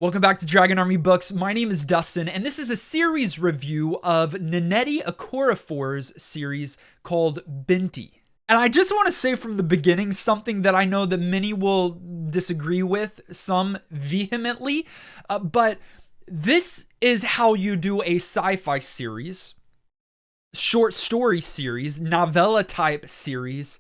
Welcome back to Dragon Army Books. My name is Dustin, and this is a series review of Nnedi Okorafor's series called Binti. And I just want to say from the beginning something that I know that many will disagree with, some vehemently, but this is how you do a sci-fi series, short story series, novella type series,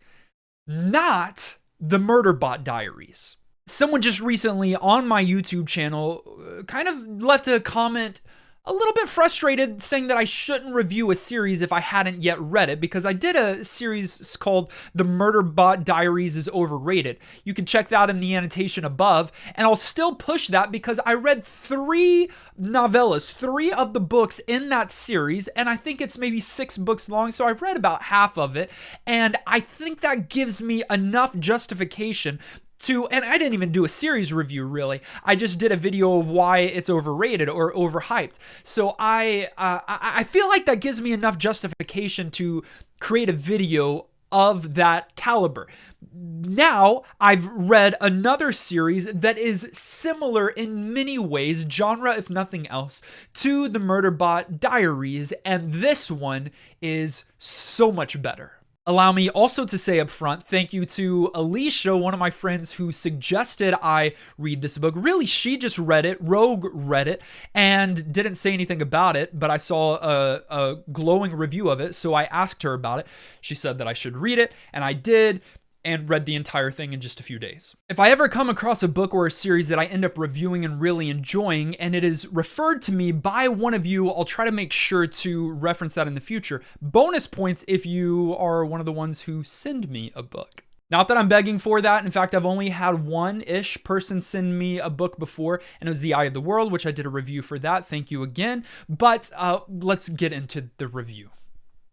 not the Murderbot Diaries. Someone just recently on my YouTube channel kind of left a comment a little bit frustrated saying that I shouldn't review a series if I hadn't yet read it, because I did a series called The Murderbot Diaries is Overrated. You can check that in the annotation above, and I'll still push that because I read 3 novellas, 3 of the books in that series, and I think it's maybe 6 books long, so I've read about half of it, and I think that gives me enough justification and I didn't even do a series review really. I just did a video of why it's overrated or overhyped. So I feel like that gives me enough justification to create a video of that caliber. Now I've read another series that is similar in many ways, genre if nothing else, to the Murderbot Diaries, and this one is so much better. Allow me also to say up front, thank you to Alicia, one of my friends who suggested I read this book. Really, she just read it, Rogue read it, and didn't say anything about it, but I saw a glowing review of it, so I asked her about it. She said that I should read it, and I did, and read the entire thing in just a few days. If I ever come across a book or a series that I end up reviewing and really enjoying, and it is referred to me by one of you, I'll try to make sure to reference that in the future. Bonus points if you are one of the ones who send me a book. Not that I'm begging for that. In fact, I've only had one-ish person send me a book before, and it was The Eye of the World, which I did a review for that. Thank you again. But let's get into the review.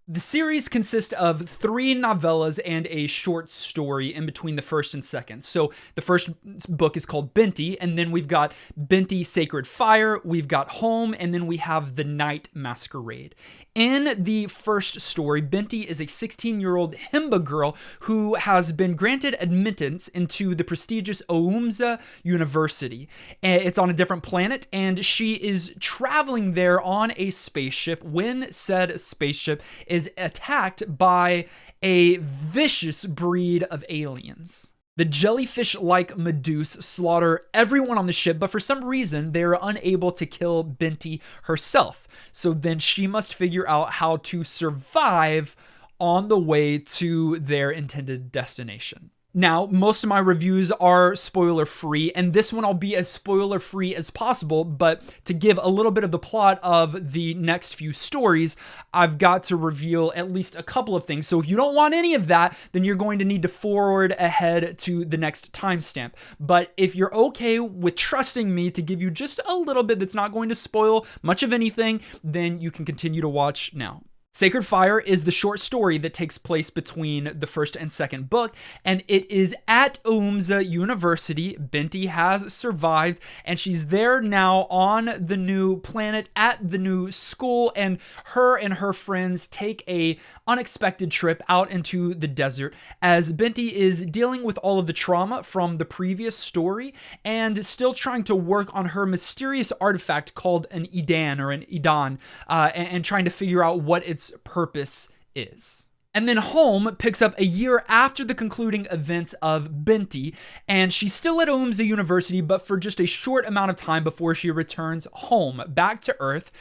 The series consists of 3 novellas and a short story in between the first and second. So the first book is called Binti, and then we've got Binti Sacred Fire, we've got Home, and then we have The Night Masquerade. In the first story, Binti is a 16-year-old Himba girl who has been granted admittance into the prestigious Oumza University. It's on a different planet, and she is traveling there on a spaceship when said spaceship is attacked by a vicious breed of aliens. The jellyfish-like Meduse slaughter everyone on the ship, but for some reason, they are unable to kill Binti herself. So then she must figure out how to survive on the way to their intended destination. Now, most of my reviews are spoiler-free, and this one I'll be as spoiler-free as possible, but to give a little bit of the plot of the next few stories, I've got to reveal at least a couple of things. So if you don't want any of that, then you're going to need to forward ahead to the next timestamp. But if you're okay with trusting me to give you just a little bit that's not going to spoil much of anything, then you can continue to watch now. Sacred Fire is the short story that takes place between the first and second book, and it is at Oumza University. Binti has survived, and she's there now on the new planet at the new school, and her friends take a unexpected trip out into the desert as Binti is dealing with all of the trauma from the previous story and still trying to work on her mysterious artifact called an Idan or an Idan, and trying to figure out what its purpose is. And then Home picks up a year after the concluding events of Binti, and she's still at Oumza University, but for just a short amount of time before she returns home, back to Earth,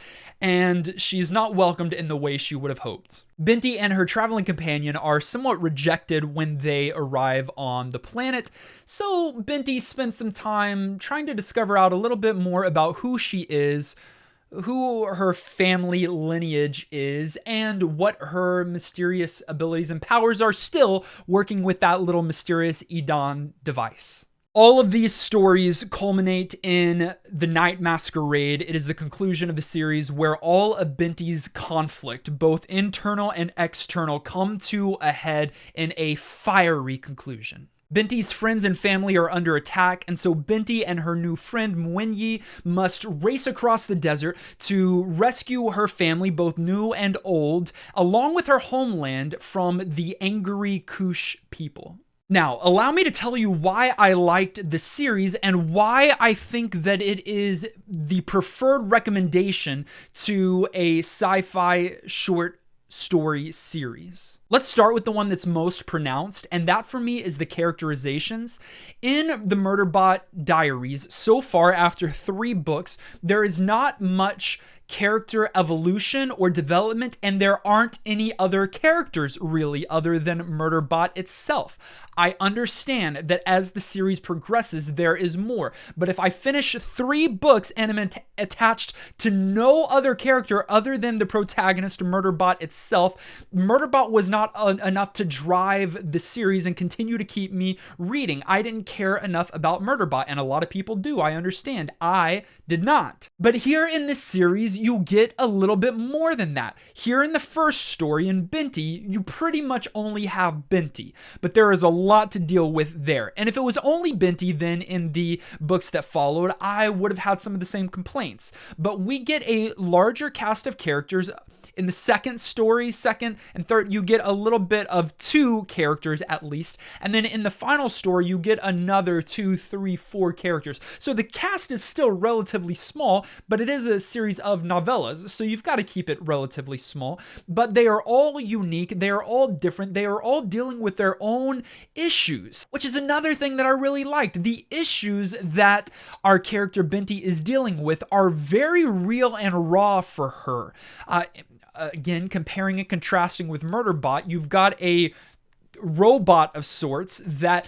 and she's not welcomed in the way she would have hoped. Binti and her traveling companion are somewhat rejected when they arrive on the planet, so Binti spends some time trying to discover out a little bit more about who she is, who her family lineage is, and what her mysterious abilities and powers are, still working with that little mysterious Idan device. All of these stories culminate in The Night Masquerade. It is the conclusion of the series where all of Binti's conflict, both internal and external, come to a head in a fiery conclusion. Binti's friends and family are under attack, and so Binti and her new friend Mwenyi must race across the desert to rescue her family, both new and old, along with her homeland from the angry Kush people. Now, allow me to tell you why I liked the series and why I think that it is the preferred recommendation to a sci-fi short story series. Let's start with the one that's most pronounced, and that for me is the characterizations. In the Murderbot Diaries, so far after 3 books, there is not much character evolution or development, and there aren't any other characters really other than Murderbot itself. I understand that as the series progresses, there is more, but if I finish 3 books and am attached to no other character other than the protagonist, Murderbot itself, Murderbot was not enough to drive the series and continue to keep me reading. I didn't care enough about Murderbot, and a lot of people do. I understand. I did not. But here in this series, you get a little bit more than that. Here in the first story, in Binti, you pretty much only have Binti, but there is a lot to deal with there. And if it was only Binti, then in the books that followed, I would have had some of the same complaints. But we get a larger cast of characters. In the second story, second and third, you get a little bit of 2 characters at least. And then in the final story, you get another 2, 3, 4 characters. So the cast is still relatively small, but it is a series of novellas. So you've got to keep it relatively small. But they are all unique. They are all different. They are all dealing with their own issues, which is another thing that I really liked. The issues that our character Binti is dealing with are very real and raw for her. Again, comparing and contrasting with Murderbot, you've got a robot of sorts that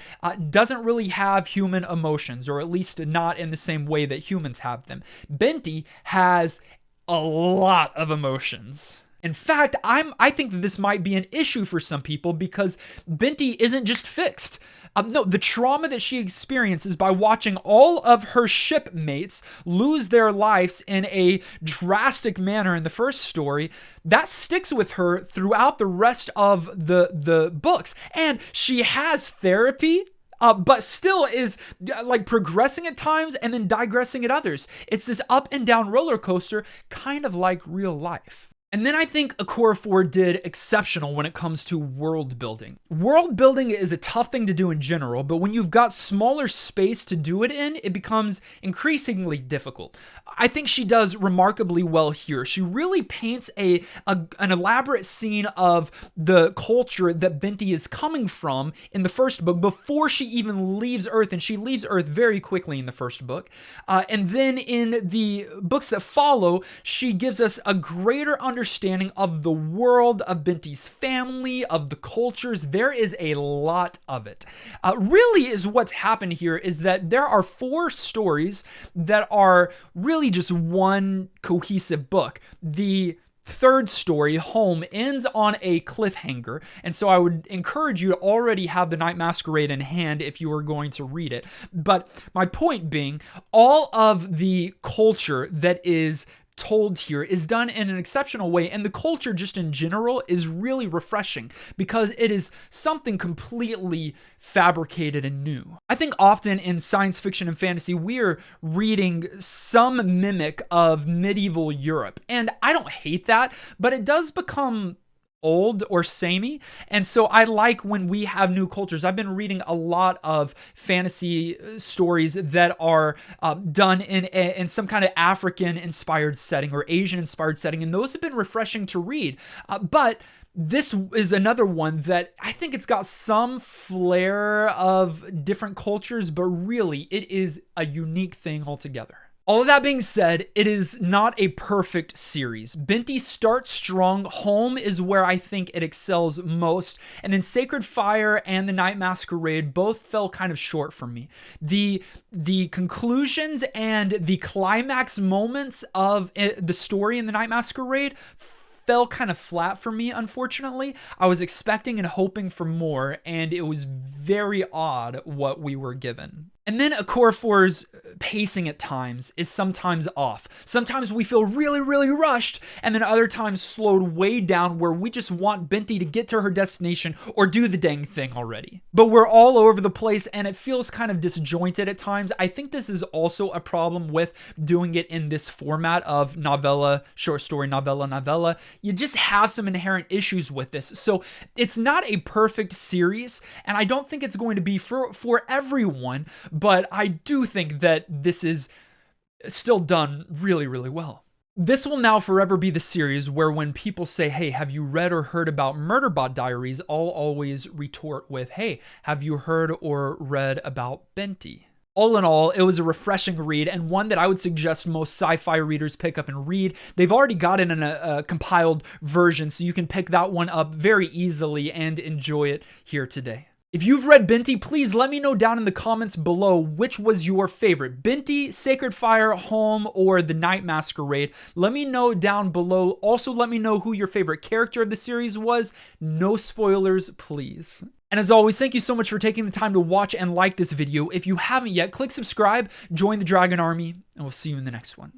doesn't really have human emotions, or at least not in the same way that humans have them. Binti has a lot of emotions. In fact, I think that this might be an issue for some people because Binti isn't just fixed. No, the trauma that she experiences by watching all of her shipmates lose their lives in a drastic manner in the first story, that sticks with her throughout the rest of the books. And she has therapy, but still is like progressing at times and then digressing at others. It's this up and down roller coaster, kind of like real life. And then I think Okorafor did exceptional when it comes to world building. World building is a tough thing to do in general, but when you've got smaller space to do it in, it becomes increasingly difficult. I think she does remarkably well here. She really paints an elaborate scene of the culture that Binti is coming from in the first book before she even leaves Earth, and she leaves Earth very quickly in the first book. And then in the books that follow, she gives us a greater understanding of the world, of Binti's family, of the cultures. There is a lot of it. Really is what's happened here is that there are 4 stories that are really just one cohesive book. The third story, Home, ends on a cliffhanger, and so I would encourage you to already have The Night Masquerade in hand if you are going to read it. But my point being, all of the culture that is told here is done in an exceptional way, and the culture just in general is really refreshing because it is something completely fabricated and new. I think often in science fiction and fantasy we're reading some mimic of medieval Europe, and I don't hate that, but it does become old or samey, and so I like when we have new cultures. I've been reading a lot of fantasy stories that are done in some kind of African-inspired setting or Asian-inspired setting, and those have been refreshing to read. But this is another one that I think it's got some flair of different cultures, but really it is a unique thing altogether. All of that being said, it is not a perfect series. Binti starts strong. Home is where I think it excels most. And then Sacred Fire and The Night Masquerade both fell kind of short for me. The conclusions and the climax moments of the story in The Night Masquerade fell kind of flat for me, unfortunately. I was expecting and hoping for more, and it was very odd what we were given. And then Okorafor's pacing at times is sometimes off. Sometimes we feel really, really rushed, and then other times slowed way down where we just want Binti to get to her destination or do the dang thing already. But we're all over the place, and it feels kind of disjointed at times. I think this is also a problem with doing it in this format of novella, short story, novella. You just have some inherent issues with this. So it's not a perfect series, and I don't think it's going to be for everyone, but I do think that this is still done really, really well. This will now forever be the series where when people say, hey, have you read or heard about Murderbot Diaries? I'll always retort with, hey, have you heard or read about Binti? All in all, it was a refreshing read and one that I would suggest most sci-fi readers pick up and read. They've already got it in a compiled version, so you can pick that one up very easily and enjoy it here today. If you've read Binti, please let me know down in the comments below which was your favorite. Binti, Sacred Fire, Home, or The Night Masquerade. Let me know down below. Also, let me know who your favorite character of the series was. No spoilers, please. And as always, thank you so much for taking the time to watch and like this video. If you haven't yet, click subscribe, join the Dragon Army, and we'll see you in the next one.